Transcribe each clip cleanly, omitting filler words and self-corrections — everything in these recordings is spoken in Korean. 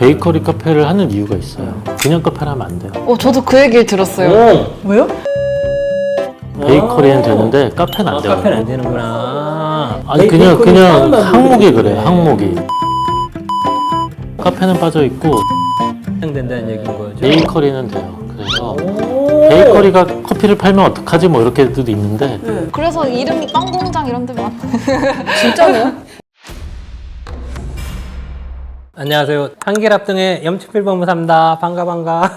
베이커리 카페를 하는 이유가 있어요. 그냥 카페를 하면 안 돼요. 저도 그 얘기를 들었어요. 왜요? 베이커리는 되는데 카페는 안 돼요. 카페는 안 되는구나. 아니 그냥 항목이 그래. 항목이 카페는 빠져 있고 된다는 얘기인 거죠. 베이커리는 돼요. 그래서 베이커리가 커피를 팔면 어떡하지 뭐 이렇게도 있는데 그래서 이름이 빵공장 이런 데 많아. 진짜요? 안녕하세요. 한길합동의 염치필법무사입니다. 반가.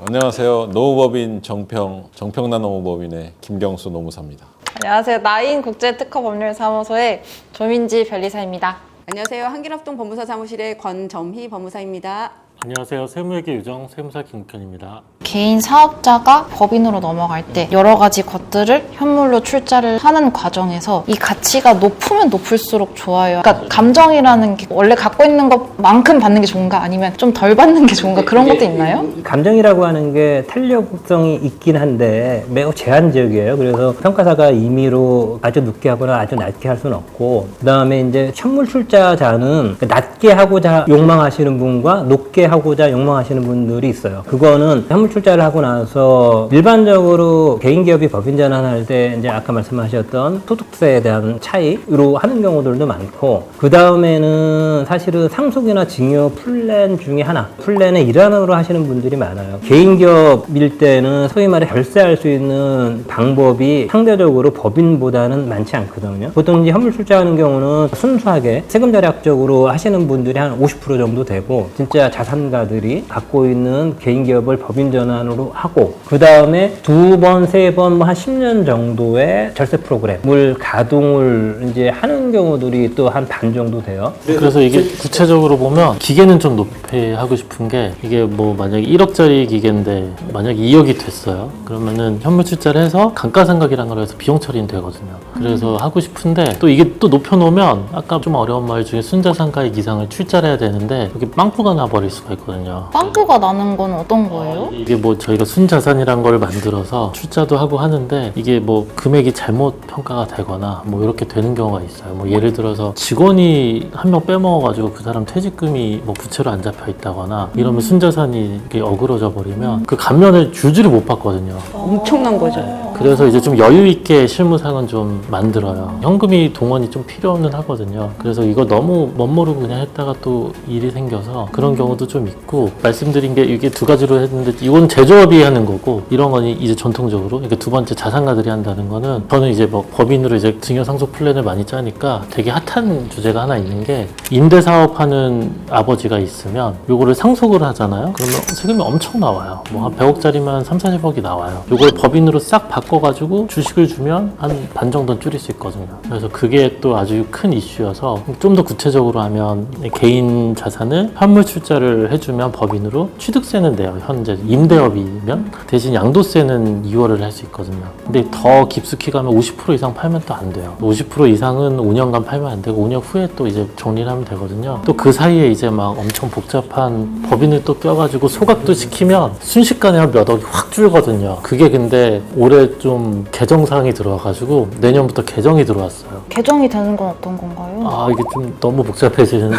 안녕하세요. 노무법인 정평란 노무법인의 김경수 노무사입니다. 안녕하세요. 나인 국제특허법률사무소의 조민지 변리사입니다. 안녕하세요. 한길합동 법무사 사무실의 권점희 법무사입니다. 안녕하세요. 세무회계 유정 세무사 김욱현입니다. 개인 사업자가 법인으로 넘어갈 때 여러 가지 것들을 현물로 출자를 하는 과정에서 이 가치가 높으면 높을수록 좋아요. 그러니까 감정이라는 게 원래 갖고 있는 것만큼 받는 게 좋은가 아니면 좀 덜 받는 게 좋은가 그런 것도 있나요? 감정이라고 하는 게 탄력성이 있긴 한데 매우 제한적이에요. 그래서 평가사가 임의로 아주 높게 하거나 아주 낮게 할 수는 없고, 그 다음에 이제 현물 출자자는 낮게 하고자 욕망하시는 분과 높게 하고자 욕망하시는 분들이 있어요. 그거는 현물 출자를 하고 나서 일반적으로 개인 기업이 법인 전환할 때 이제 아까 말씀하셨던 소득세에 대한 차이로 하는 경우들도 많고, 그 다음에는 사실은 상속이나 증여 플랜 중에 하나, 플랜의 일환으로 하시는 분들이 많아요. 개인 기업일 때는 소위 말해 결세할 수 있는 방법이 상대적으로 법인보다는 많지 않거든요. 보통 이제 현물 출자하는 경우는 순수하게 세금 절약적으로 하시는 분들이 한 50% 정도 되고, 진짜 자산가들이 갖고 있는 개인 기업을 법인 전환으로 하고, 그 다음에 두 번, 세 번, 한 10년 정도의 절세 프로그램을 가동을 이제 하는 경우들이 또 한 반 정도 돼요. 그래서 이게 구체적으로 보면 기계는 좀 높이 하고 싶은 게, 이게 뭐 만약에 1억짜리 기계인데 만약에 2억이 됐어요. 그러면은 현물 출자를 해서 감가상각이라는 걸 해서 비용 처리는 되거든요. 그래서 하고 싶은데 또 이게 또 높여놓으면 아까 좀 어려운 말 중에 순자산가액 이상을 출자를 해야 되는데 여기 빵꾸가 나버릴 수가 있거든요. 빵꾸가 나는 건 어떤 거예요? 이게 뭐 저희가 순자산이란 걸 만들어서 출자도 하고 하는데, 이게 뭐 금액이 잘못 평가가 되거나 뭐 이렇게 되는 경우가 있어요. 뭐 예를 들어서 직원이 한 명 빼먹어가지고 그 사람 퇴직금이 뭐 부채로 안 잡혀 있다거나 이러면 순자산이 이렇게 어그러져 버리면 그 감면을 줄줄이 못 받거든요. 엄청난 거죠. 그래서 이제 좀 여유 있게 실무상은 좀 만들어요. 현금이 동원이 좀 필요는 하거든요. 그래서 이거 너무 멋모르고 그냥 했다가 또 일이 생겨서 그런 경우도 좀 있고, 말씀드린 게 이게 두 가지로 했는데 이건 제조업이 하는 거고, 이런 건 이제 전통적으로 그러니까 두 번째 자산가들이 한다는 거는, 저는 이제 뭐 법인으로 이제 증여상속 플랜을 많이 짜니까 되게 핫한 주제가 하나 있는 게, 임대사업하는 아버지가 있으면 요거를 상속을 하잖아요. 그러면 세금이 엄청 나와요. 뭐 한 100억짜리만 3, 40억이 나와요. 요걸 법인으로 싹 바꿔가지고 주식을 주면 한 반 정도는 줄일 수 있거든요. 그래서 그게 또 아주 큰 이슈여서 좀 더 구체적으로 하면, 개인 자산을 현물 출자를 해주면 법인으로 취득세는 내요. 현재 임대업이면 대신 양도세는 2월을 할 수 있거든요. 근데 더 깊숙이 가면 50% 이상 팔면 또 안 돼요. 50% 이상은 5년간 팔면 안 되고 5년 후에 또 이제 정리를 하면 되거든요. 또 그 사이에 이제 막 엄청 복잡한 법인을 또 껴가지고 소각도 시키면 순식간에 한 몇 억이 확 줄거든요. 그게 근데 올해 좀 개정사항이 들어와가지고 내년부터 개정이 들어왔어요. 개정이 되는 건 어떤 건가요? 아, 이게 좀 너무 복잡해지는데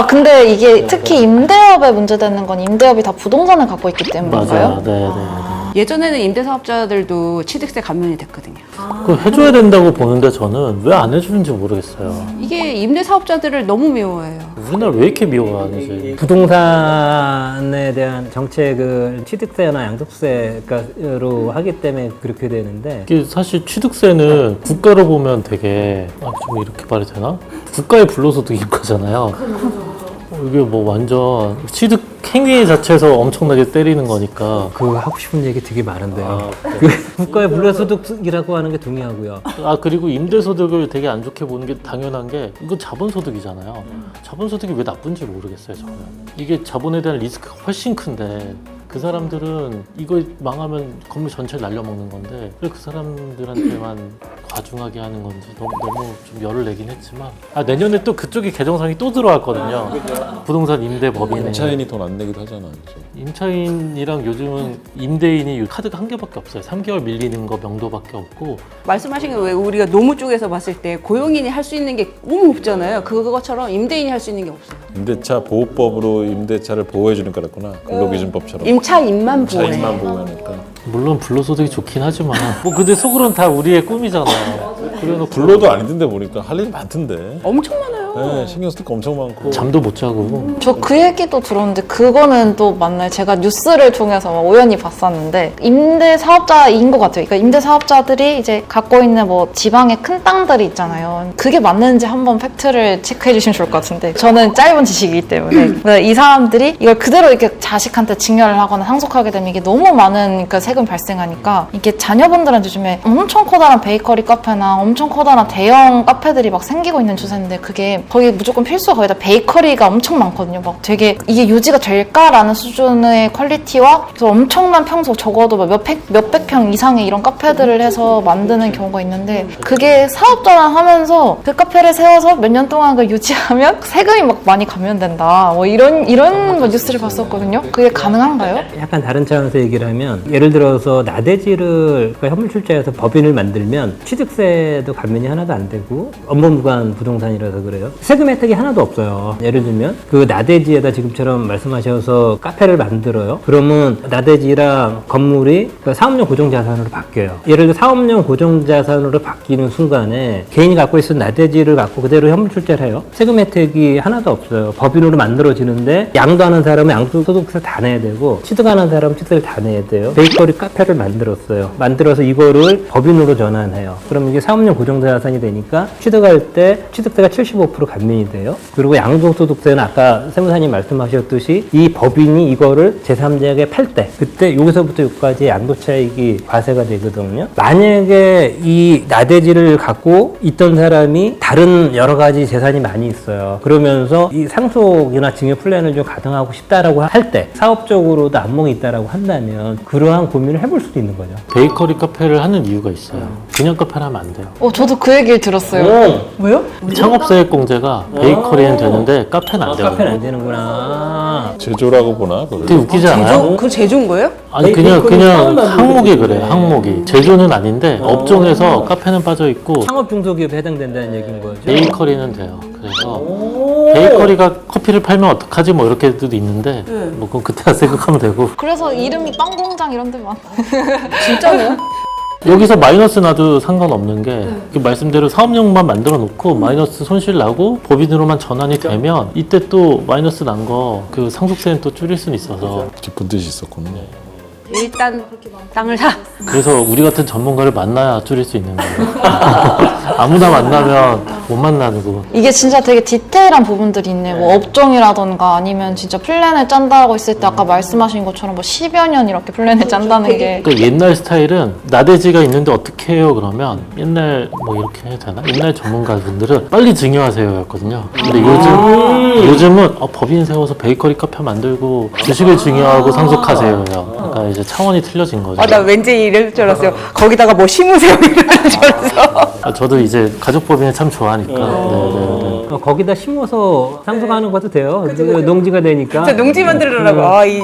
근데 이게 특히 임대업에 문제되는 건 임대업이 다 부동산을 갖고 있기 때문인가요? 맞아요. 네. 예전에는 임대사업자들도 취득세 감면이 됐거든요. 그거 해줘야 된다고 보는데 저는 왜 안 해주는지 모르겠어요. 이게 임대사업자들을 너무 미워해요. 우리나라 왜 이렇게 미워하는지. 부동산에 대한 정책을 취득세나 양도세로 하기 때문에 그렇게 되는데, 이게 사실 취득세는 국가로 보면 되게, 좀 이렇게 말이 되나? 국가의 불로소득인 거잖아요. 이게 뭐 완전 취득 행위 자체에서 엄청나게 때리는 거니까. 그거 하고 싶은 얘기 되게 많은데요. 아, 그 국가의 불로소득이라고 하는 게 동의하고요. 그리고 임대소득을 되게 안 좋게 보는 게 당연한 게, 이건 자본소득이잖아요. 자본소득이 왜 나쁜지 모르겠어요, 저는. 이게 자본에 대한 리스크가 훨씬 큰데, 그 사람들은 이거 망하면 건물 전체를 날려먹는 건데, 왜 그 사람들한테만 과중하게 하는 건지 너무 좀 열을 내긴 했지만, 내년에 또 그쪽에 개정상이 또 들어왔거든요. 부동산 임대법인에. 임차인이 돈 안 내기도 하잖아요. 임차인이랑 요즘은 임대인이 카드가 한 개밖에 없어요. 3개월 밀리는 거 명도밖에 없고. 말씀하신 게 왜 우리가 노무 쪽에서 봤을 때 고용인이 할 수 있는 게 너무 없잖아요. 그것처럼 임대인이 할 수 있는 게 없어요. 임대차 보호법으로 임대차를 보호해 주는 거랬구나. 근로기준법처럼. 임차 임만 보호해. 차임만 보호하니까. 물론 불로소득이 좋긴 하지만 뭐 근데 속으로는 다 우리의 꿈이잖아. 그래놓고 불로도 아니던데 보니까 할 일이 많던데. 엄청 많아요. 네, 신경 쓸 거 엄청 많고. 잠도 못 자고 저 그 얘기도 들었는데 그거는 또 맞나요? 제가 뉴스를 통해서 막 우연히 봤었는데 임대 사업자인 것 같아요. 그러니까 임대 사업자들이 이제 갖고 있는 뭐 지방의 큰 땅들이 있잖아요. 그게 맞는지 한번 팩트를 체크해 주시면 좋을 것 같은데 저는 짧은 지식이기 때문에 그러니까 이 사람들이 이걸 그대로 이렇게 자식한테 증여를 하거나 상속하게 되면 이게 너무 많은 그러니까 세금 발생하니까 이게 자녀분들한테 요즘에 엄청 커다란 베이커리 카페나 엄청 커다란 대형 카페들이 막 생기고 있는 추세인데 그게 거기 무조건 필수가 거의 다 베이커리가 엄청 많거든요. 막 되게 이게 유지가 될까라는 수준의 퀄리티와 그래서 엄청난 평소 적어도 몇백 평 이상의 이런 카페들을 해서 만드는 경우가 있는데 그게 사업전환하면서 그 카페를 세워서 몇 년 동안 그 유지하면 세금이 막 많이 감면된다. 뭐 이런 거 뉴스를 봤었거든요. 그게 가능한가요? 약간 다른 차원에서 얘기를 하면 예를 들어서 나대지를 그러니까 현물출자에서 법인을 만들면 취득세도 감면이 하나도 안 되고 업무무관 부동산이라서 그래요. 세금 혜택이 하나도 없어요. 예를 들면 그 나대지에다 지금처럼 말씀하셔서 카페를 만들어요. 그러면 나대지랑 건물이 그 사업용 고정자산으로 바뀌어요. 예를 들어 사업용 고정자산으로 바뀌는 순간에 개인이 갖고 있는 나대지를 갖고 그대로 현물출자를 해요. 세금 혜택이 하나도 없어요. 법인으로 만들어지는데 양도하는 사람은 양도소득세 다 내야 되고 취득하는 사람은 취득세를 다 내야 돼요. 베이커리 카페를 만들었어요. 만들어서 이거를 법인으로 전환해요. 그럼 이게 사업용 고정자산이 되니까 취득할 때 취득세가 75% 감면이 돼요. 그리고 양도소득세는 아까 세무사님 말씀하셨듯이 이 법인이 이거를 제3자에게 팔 때 그때 여기서부터 여기까지 양도차익이 과세가 되거든요. 만약에 이 나대지를 갖고 있던 사람이 다른 여러 가지 재산이 많이 있어요. 그러면서 이 상속이나 증여 플랜을 좀 가동하고 싶다라고 할 때 사업적으로도 안목이 있다라고 한다면 그러한 고민을 해볼 수도 있는 거죠. 베이커리 카페를 하는 이유가 있어요. 그냥 카페를 하면 안 돼요. 저도 그 얘기를 들었어요. 왜요? 창업세액공제가 베이커리는 되는데 카페는 안 되거든요. 카페는 안 되는구나. 제조라고 보나? 그걸? 되게 웃기지 않아요? 그 제조인 거예요? 아니 그냥 항목이 그래요. 항목이 제조는 아닌데 업종에서 카페는 빠져 있고 창업 중소기업에 해당된다는 얘기인 거죠. 베이커리는 돼요. 그래서 베이커리가 커피를 팔면 어떡하지 뭐 이렇게도 있는데 뭐 그건 그때 생각하면 되고 그래서 이름이 빵공장 이런 데 많아. 진짜요? 여기서 마이너스 나도 상관없는 게 그 말씀대로 사업용만 만들어 놓고 마이너스 손실 나고 법인으로만 전환이 되면 이때 또 마이너스 난 거 그 상속세는 또 줄일 수는 있어서 깊은 뜻이 있었구나. 일단 땅을 사. 그래서 우리 같은 전문가를 만나야 줄일 수 있는 거예요. 아무나 만나면 못 만나는 거. 이게 진짜 되게 디테일한 부분들이 있네. 뭐 업종이라던가 아니면 진짜 플랜을 짠다고 했을 때 아까 말씀하신 것처럼 뭐 10여 년 이렇게 플랜을 짠다는 게 그 옛날 스타일은 나대지가 있는데 어떻게 해요 그러면 옛날 뭐 이렇게 해야 되나? 옛날 전문가분들은 빨리 증여하세요 였거든요. 근데 요즘은 법인 세워서 베이커리 카페 만들고 주식을 증여하고 상속하세요 요. 그러니까 이제 차원이 틀려진 거죠. 나 왠지 이럴 줄 알았어요. 거기다가 뭐 심으세요 이럴 줄 알았어. 저도 이제 가족법인을 참 좋아하니까. 네네네. 거기다 심어서 상속하는 것도 돼요. 농지가 되니까. 진짜 농지 만들으라고. 아, 이